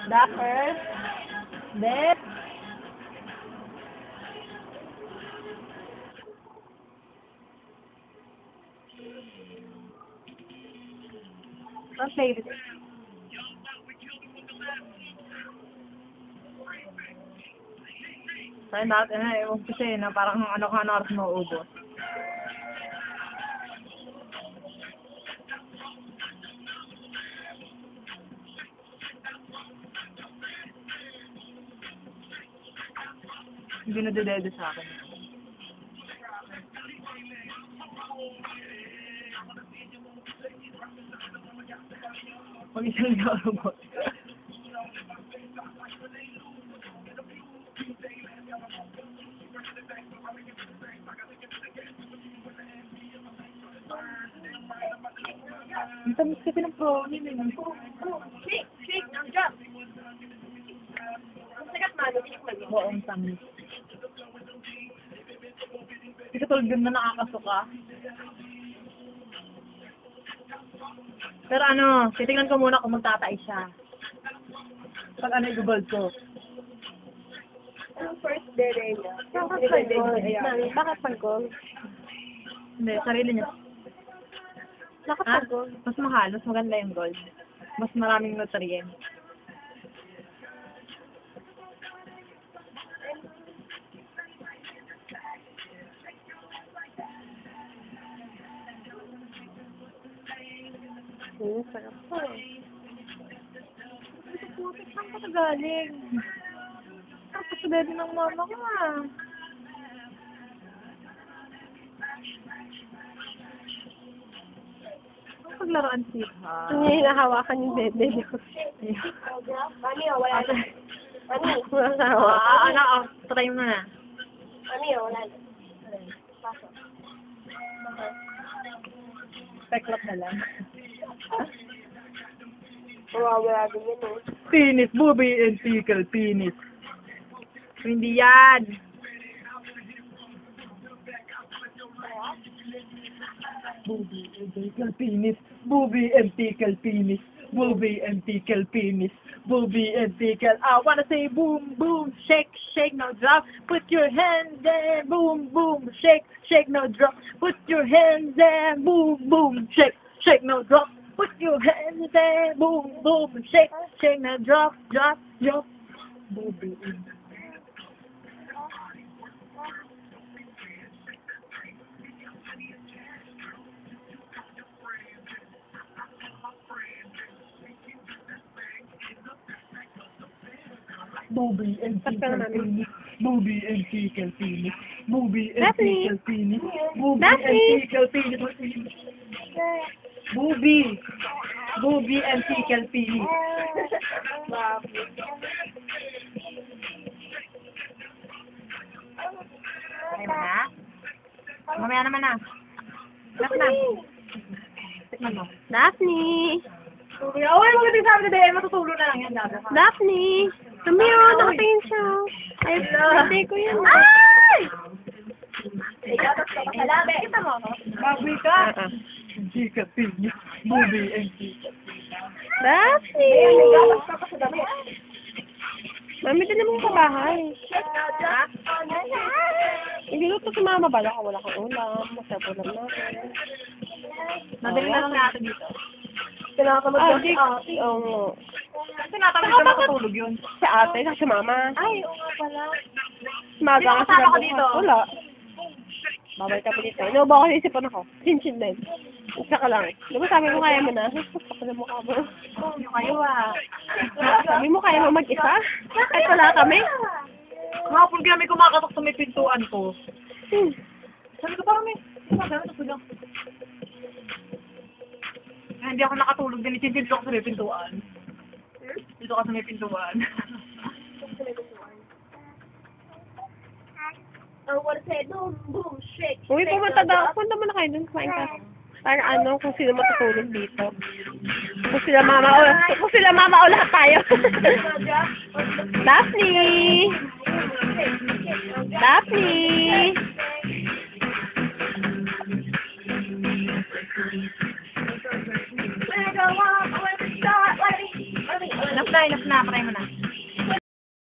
Dappers. Then, ang favorite. Tayo natin na, ewan kasi na parang ano ka na oras mauubos. Hindi na dededo sa akin. Mag-isang robot. Ang tamis kasi ng brownie na yun. Shake, ang drop. Ang sagat malo, tinikman mo. Oo, ang tamis. Hindi ka tulad na nakakasuka. Pero ano, titingnan ko muna kung magtatay siya. Pag ano i-gold ko. Ang first day niya. Bakit pag-gold? Hindi, sarili niya. Bakit Ah, pag-gold? mas mahal, mas maganda yung gold. Mas maraming nutrients. Sarap pa. Saan ka galing? Tapos sa bebe ng mama ko ah. Ang paglaruan siya. Ang hinahawakan yung bebe niyo. Mami, wala na. Mami, wala na hawakan. Ano, try mo na. Mami, wala na. Pasok. Peklot na lang. Mawawala din yun eh. Penis, booby and pickle, penis. Hindi yan. Booby and pickle, penis. Booby and pickle, penis. Booby and pickle, penis. Booby and pickle. I wanna say boom, boom, shake, shake, no drop. Put your hands there, boom, boom, shake, shake, no drop. Put your hands there, boom, boom, shake, shake, no drop. Put your hands there, boom, boom, shake, shake, no drop, drop, drop. Booby and Booby and pickle penis. Booby and pickle penis. Booby and Daphne. pickle penis. Booby Daphne. and pickle penis. Booby. Booby and pickle penis. Okay na? Mamaya naman na. Last na. Tikman mo. Daphne! Uy, maganda sabi na dahil matutulo na lang yan. Daphne! Tumiyo, nakatingin siya. Ay, birthday ko yun. Ay! Kita mo ako? Baboy ka. Pickle penis. Booby and pickle. Daphne! Mami, din naman sa bahay. Hindi ko si mama bala ka wala kang ulam. Masarap ulam natin. Madali na lang natin dito. Tinatamad ka si ate. Oo. Tinatamad ka matutulog yun. Si ate, si mama. Ay, oo nga pala. Maga Sino nga kasama sila ko dito? Wala. Babay ka pa dito. Inuubo ako sa isipan ako. Chinchin din. Isa ka lang. Di ba sabi mo kaya mo na? Kapag na mukha mo. Yung kayo ah. Sabi mo kaya mo mag-isa? Kahit wala kami? Kahapon kami kumakatok sa may pintuan ko. Hmm. Sabi ko parang may gumagano sa sulang. Hindi ako nakatulog din. Itintin ko sa may pintuan. Dito ka sa may pintuan. What say, boom, boom, shake. Uy, pumunta daw. Punta mo na kayo dun. Kumain ka. Para ano, kung sino matutulog dito. Kung sila mama o lahat tayo. Daphne! Daphne! na, enough na, patay mo na.